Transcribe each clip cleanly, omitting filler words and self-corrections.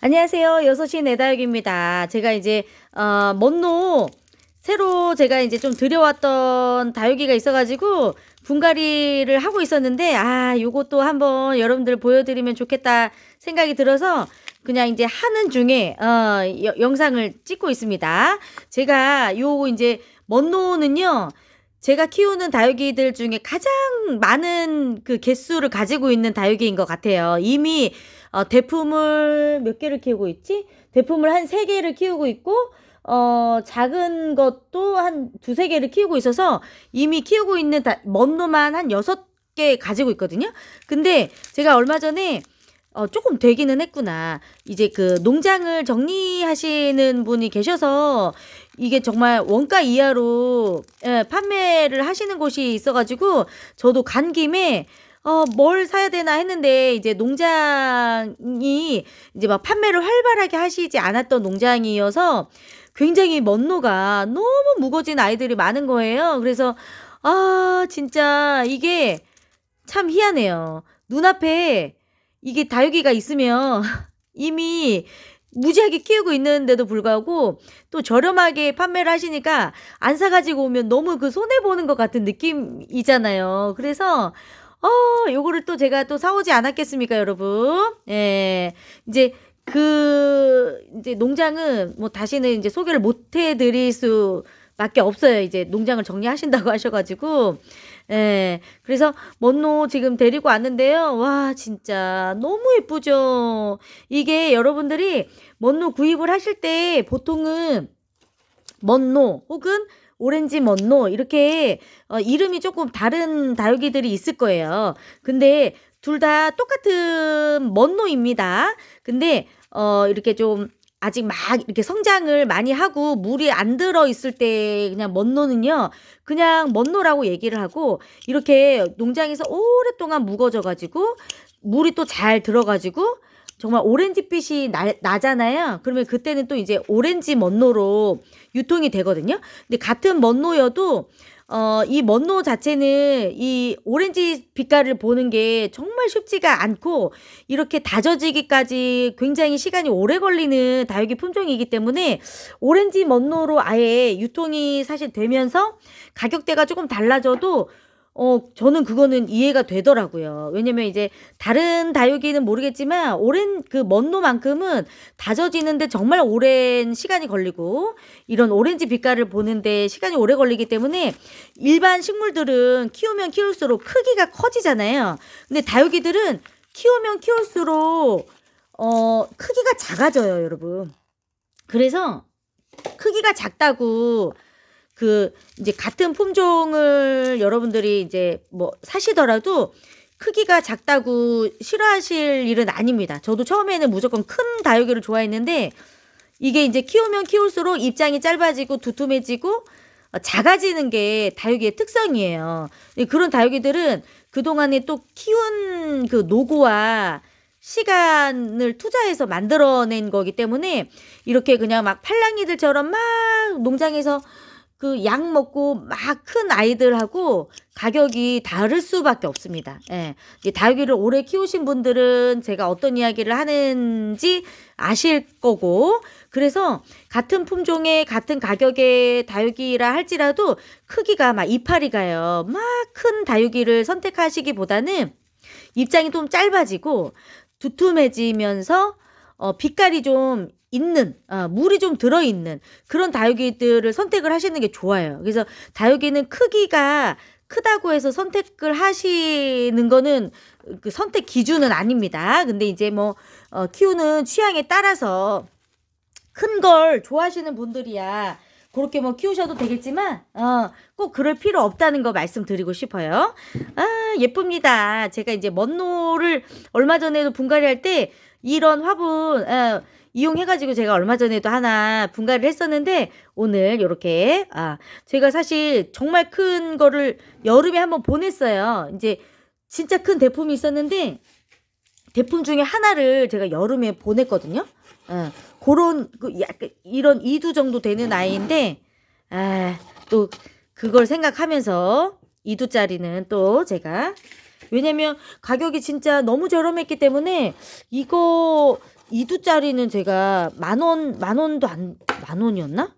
안녕하세요. 6시 내 다육입니다. 제가 이제 먼로 새로 제가 이제 좀 들여왔던 다육이가 있어가지고 분갈이를 하고 있었는데 요것도 한번 여러분들 보여드리면 좋겠다 생각이 들어서 그냥 이제 하는 중에 영상을 찍고 있습니다. 제가 요 이제 먼로는요, 제가 키우는 다육이들 중에 가장 많은 그 개수를 가지고 있는 다육이인 것 같아요. 이미 대품을 몇 개를 키우고 있지? 대품을 한 3개를 키우고 있고, 작은 것도 한 2-3개를 키우고 있어서 이미 키우고 있는 먼로만 한 6개 가지고 있거든요. 근데 제가 얼마 전에 조금 되기는 했구나. 이제 그 농장을 정리하시는 분이 계셔서 이게 정말 원가 이하로 판매를 하시는 곳이 있어가지고 저도 간 김에 뭘 사야 되나 했는데 이제 농장이 이제 막 판매를 활발하게 하시지 않았던 농장이어서 굉장히 먼로가 너무 무거워진 아이들이 많은 거예요. 그래서 진짜 이게 참 희한해요. 눈앞에 이게 다육이가 있으면 이미 무지하게 키우고 있는데도 불구하고 또 저렴하게 판매를 하시니까 안 사가지고 오면 너무 그 손해보는 것 같은 느낌이잖아요. 그래서 요거를 또 제가 또 사오지 않았겠습니까, 여러분? 예. 이제 이제 농장은 뭐 다시는 이제 소개를 못 해드릴 수밖에 없어요. 이제 농장을 정리하신다고 하셔가지고. 예. 그래서 먼로 지금 데리고 왔는데요. 와, 진짜 너무 예쁘죠? 이게 여러분들이 먼로 구입을 하실 때 보통은 먼로 혹은 오렌지 먼로 이렇게 이름이 조금 다른 다육이들이 있을 거예요. 근데 둘 다 똑같은 먼로입니다. 근데 이렇게 좀 아직 막 이렇게 성장을 많이 하고 물이 안 들어 있을 때 그냥 먼로는요, 그냥 먼로라고 얘기를 하고, 이렇게 농장에서 오랫동안 묵어져 가지고 물이 또 잘 들어가지고 정말 오렌지빛이 나잖아요. 그러면 그때는 또 이제 오렌지 먼로로 유통이 되거든요. 근데 같은 먼로여도 이 먼로 자체는 이 오렌지 빛깔을 보는 게 정말 쉽지가 않고 이렇게 다져지기까지 굉장히 시간이 오래 걸리는 다육이 품종이기 때문에 오렌지 먼로로 아예 유통이 사실 되면서 가격대가 조금 달라져도 저는 그거는 이해가 되더라고요. 왜냐면 이제 다른 다육이는 모르겠지만 그 먼로만큼은 다져지는데 정말 오랜 시간이 걸리고 이런 오렌지 빛깔을 보는데 시간이 오래 걸리기 때문에 일반 식물들은 키우면 키울수록 크기가 커지잖아요. 근데 다육이들은 키우면 키울수록 크기가 작아져요, 여러분. 그래서 크기가 작다고 이제 같은 품종을 여러분들이 이제 뭐 사시더라도 크기가 작다고 싫어하실 일은 아닙니다. 저도 처음에는 무조건 큰 다육이를 좋아했는데 이게 이제 키우면 키울수록 입장이 짧아지고 두툼해지고 작아지는 게 다육이의 특성이에요. 그런 다육이들은 그동안에 또 키운 그 노고와 시간을 투자해서 만들어낸 거기 때문에 이렇게 그냥 막 팔랑이들처럼 막 농장에서 그 약 먹고 막 큰 아이들하고 가격이 다를 수밖에 없습니다. 예. 이제 다육이를 오래 키우신 분들은 제가 어떤 이야기를 하는지 아실 거고, 그래서 같은 품종의 같은 가격의 다육이라 할지라도 크기가 막 이파리가요. 막 큰 다육이를 선택하시기보다는 입장이 좀 짧아지고 두툼해지면서 빛깔이 좀 있는, 물이 좀 들어있는 그런 다육이들을 선택을 하시는 게 좋아요. 그래서 다육이는 크기가 크다고 해서 선택을 하시는 거는 그 선택 기준은 아닙니다. 근데 이제 뭐 키우는 취향에 따라서 큰 걸 좋아하시는 분들이야 그렇게 뭐 키우셔도 되겠지만 꼭 그럴 필요 없다는 거 말씀드리고 싶어요. 예쁩니다. 제가 이제 먼로를 얼마 전에도 분갈이 할 때 이런 화분 이용해가지고 제가 얼마 전에도 하나 분갈이를 했었는데 오늘 이렇게 제가 사실 정말 큰 거를 여름에 한번 보냈어요. 이제 진짜 큰 대품이 있었는데 대품 중에 하나를 제가 여름에 보냈거든요. 그런 약간 이런 2두 정도 되는 아이인데 또 그걸 생각하면서 2두짜리는 또 제가, 왜냐면 가격이 진짜 너무 저렴했기 때문에 이거 2두짜리는 제가 만 원도 안, 만 원이었나?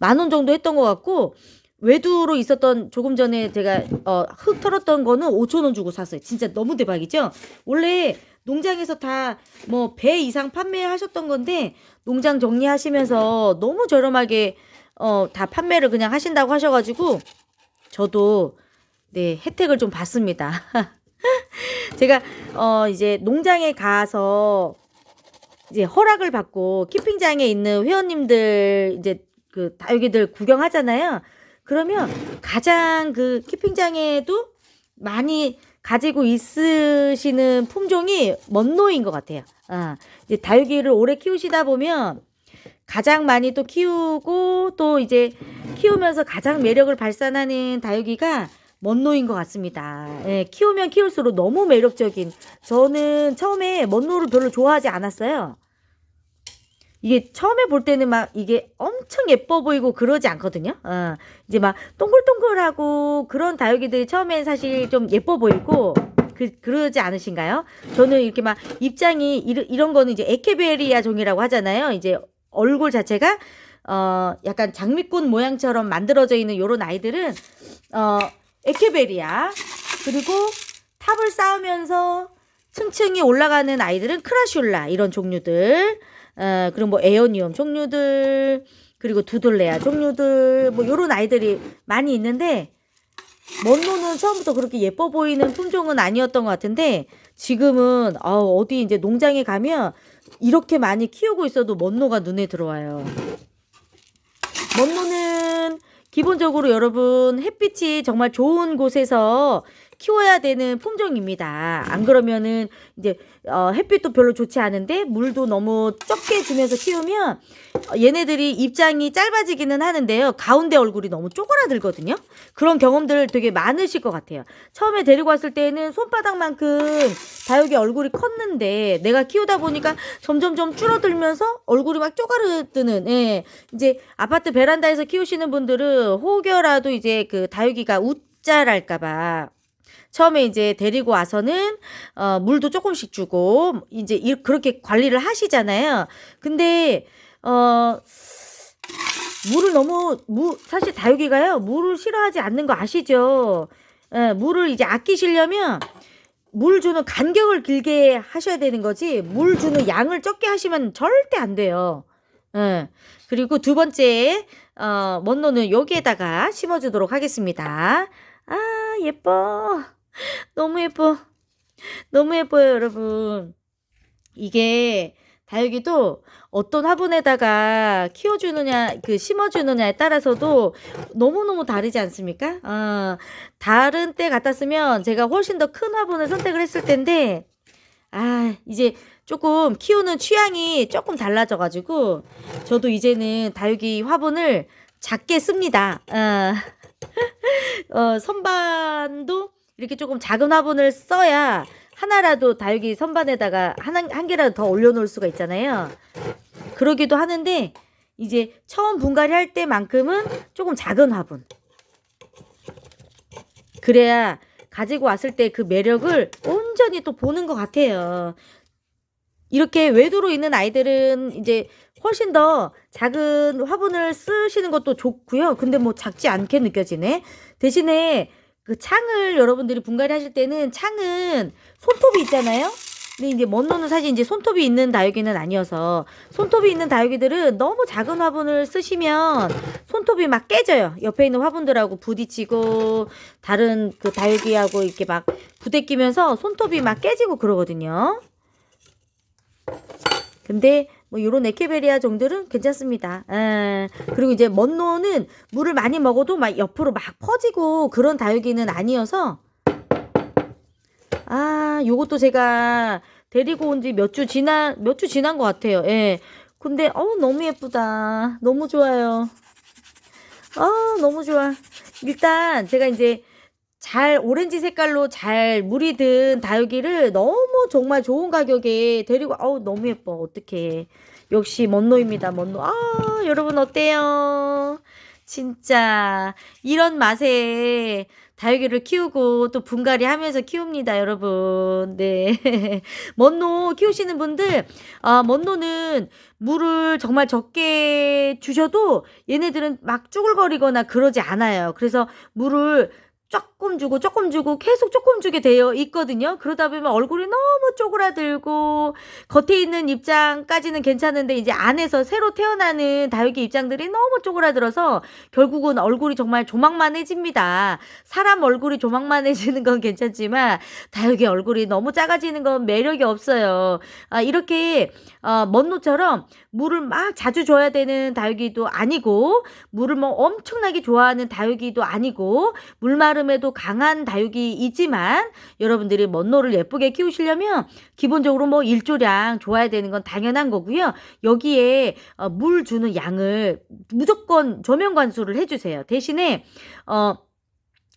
10,000원 정도 했던 것 같고, 외두로 있었던 조금 전에 제가 흙 털었던 거는 5,000원 주고 샀어요. 진짜 너무 대박이죠? 원래 농장에서 다 뭐 배 이상 판매하셨던 건데 농장 정리하시면서 너무 저렴하게 다 판매를 그냥 하신다고 하셔가지고 저도 네 혜택을 좀 받습니다. 제가 이제 농장에 가서 이제 허락을 받고 키핑장에 있는 회원님들 이제 그 다육이들 구경하잖아요. 그러면 가장 그 키핑장에도 많이 가지고 있으시는 품종이 먼노인 것 같아요. 이제 다육이를 오래 키우시다 보면 가장 많이 또 키우고 또 이제 키우면서 가장 매력을 발산하는 다육이가 먼노인 것 같습니다. 예, 키우면 키울수록 너무 매력적인. 저는 처음에 먼노를 별로 좋아하지 않았어요. 이게 처음에 볼 때는 막 이게 엄청 예뻐 보이고 그러지 않거든요. 이제 막 동글동글하고 그런 다육이들이 처음엔 사실 좀 예뻐 보이고 그러지 않으신가요? 저는 이렇게 막 입장이 이런 거는 이제 에케베리아 종이라고 하잖아요. 이제 얼굴 자체가 약간 장미꽃 모양처럼 만들어져 있는 요런 아이들은 에케베리아. 그리고 탑을 쌓으면서 층층이 올라가는 아이들은 크라슐라 이런 종류들. 그리고 뭐 에어니움 종류들, 그리고 두들레아 종류들, 뭐 요런 아이들이 많이 있는데 먼노는 처음부터 그렇게 예뻐 보이는 품종은 아니었던 것 같은데 지금은 어디 이제 농장에 가면 이렇게 많이 키우고 있어도 먼노가 눈에 들어와요. 먼노는 기본적으로 여러분 햇빛이 정말 좋은 곳에서 키워야 되는 품종입니다. 안 그러면은 이제 햇빛도 별로 좋지 않은데 물도 너무 적게 주면서 키우면 얘네들이 입장이 짧아지기는 하는데요. 가운데 얼굴이 너무 쪼그라들거든요. 그런 경험들 되게 많으실 것 같아요. 처음에 데리고 왔을 때는 손바닥만큼 다육이 얼굴이 컸는데 내가 키우다 보니까 점점점 줄어들면서 얼굴이 막 쪼그라드는 이제 아파트 베란다에서 키우시는 분들은 혹여라도 이제 그 다육이가 웃자랄까봐 처음에 이제 데리고 와서는 물도 조금씩 주고 이제 그렇게 관리를 하시잖아요. 근데 물을 사실 다육이가요 물을 싫어하지 않는 거 아시죠? 물을 이제 아끼시려면 물 주는 간격을 길게 하셔야 되는 거지 물 주는 양을 적게 하시면 절대 안 돼요. 그리고 두 번째 먼노는 여기에다가 심어주도록 하겠습니다. 예뻐. 너무 예뻐. 너무 예뻐요, 여러분. 이게 다육이도 어떤 화분에다가 키워주느냐, 심어주느냐에 따라서도 너무너무 다르지 않습니까? 다른 때 같았으면 제가 훨씬 더 큰 화분을 선택을 했을 텐데, 이제 조금 키우는 취향이 조금 달라져가지고, 저도 이제는 다육이 화분을 작게 씁니다. 선반도 이렇게 조금 작은 화분을 써야 하나라도 다육이 선반에다가 한 개라도 더 올려놓을 수가 있잖아요. 그러기도 하는데 이제 처음 분갈이 할 때만큼은 조금 작은 화분. 그래야 가지고 왔을 때 그 매력을 온전히 또 보는 것 같아요. 이렇게 외두로 있는 아이들은 이제 훨씬 더 작은 화분을 쓰시는 것도 좋고요. 근데 뭐 작지 않게 느껴지네. 대신에 그 창을 여러분들이 분갈이 하실 때는 창은 손톱이 있잖아요. 근데 이제 먼노는 사실 이제 손톱이 있는 다육이는 아니어서 손톱이 있는 다육이들은 너무 작은 화분을 쓰시면 손톱이 막 깨져요. 옆에 있는 화분들하고 부딪히고 다른 그 다육이하고 이렇게 막 부대끼면서 손톱이 막 깨지고 그러거든요. 근데 뭐 요런 에케베리아 종들은 괜찮습니다. 그리고 이제 먼노는 물을 많이 먹어도 막 옆으로 막 퍼지고 그런 다육이는 아니어서 요것도 제가 데리고 온 지 몇 주 지난 것 같아요. 근데 너무 예쁘다. 너무 좋아요. 너무 좋아. 일단 제가 이제 오렌지 색깔로 잘 물이 든 다육이를 너무 정말 좋은 가격에 데리고 너무 예뻐. 어떡해. 역시 먼노입니다. 먼노. 여러분 어때요? 진짜 이런 맛에 다육이를 키우고 또 분갈이 하면서 키웁니다, 여러분. 네. 먼노 키우시는 분들, 먼노는 물을 정말 적게 주셔도 얘네들은 막 쭈글거리거나 그러지 않아요. 그래서 물을 조금 주고 계속 조금 주게 되어 있거든요. 그러다 보면 얼굴이 너무 쪼그라들고 겉에 있는 입장까지는 괜찮은데 이제 안에서 새로 태어나는 다육이 입장들이 너무 쪼그라들어서 결국은 얼굴이 정말 조망만해집니다. 사람 얼굴이 조망만해지는 건 괜찮지만 다육이 얼굴이 너무 작아지는 건 매력이 없어요. 이렇게 먼노처럼 물을 막 자주 줘야 되는 다육이도 아니고 물을 뭐 엄청나게 좋아하는 다육이도 아니고 물마름에도 강한 다육이이지만 여러분들이 먼노를 예쁘게 키우시려면 기본적으로 뭐 일조량 좋아야 되는 건 당연한 거고요. 여기에 물 주는 양을 무조건 조명 관수를 해주세요. 대신에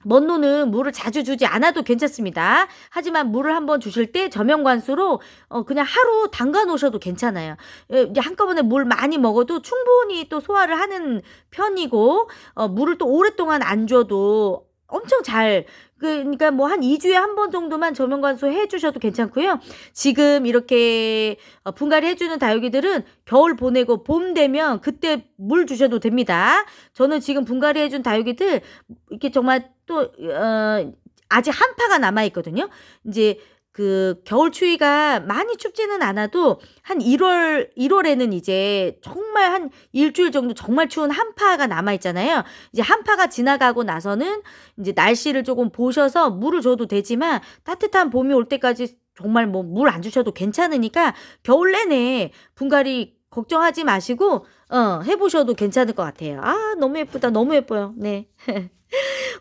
먼노는 물을 자주 주지 않아도 괜찮습니다. 하지만 물을 한번 주실 때 저명관수로 그냥 하루 담가 놓으셔도 괜찮아요. 이제 한꺼번에 물 많이 먹어도 충분히 또 소화를 하는 편이고 물을 또 오랫동안 안 줘도 엄청 잘 그러니까 뭐 한 2주에 한 번 정도만 저명관수 해주셔도 괜찮고요. 지금 이렇게 분갈이 해주는 다육이들은 겨울 보내고 봄 되면 그때 물 주셔도 됩니다. 저는 지금 분갈이 해준 다육이들 이렇게 정말 또 아직 한파가 남아 있거든요. 이제 그 겨울 추위가 많이 춥지는 않아도 한 1월에는 이제 정말 한 일주일 정도 정말 추운 한파가 남아 있잖아요. 이제 한파가 지나가고 나서는 이제 날씨를 조금 보셔서 물을 줘도 되지만 따뜻한 봄이 올 때까지 정말 뭐 물 안 주셔도 괜찮으니까 겨울 내내 분갈이 걱정하지 마시고 해보셔도 괜찮을 것 같아요. 너무 예쁘다. 너무 예뻐요. 네.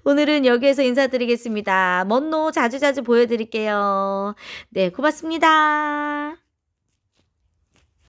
오늘은 여기에서 인사드리겠습니다. 먼노 자주자주 보여드릴게요. 네, 고맙습니다.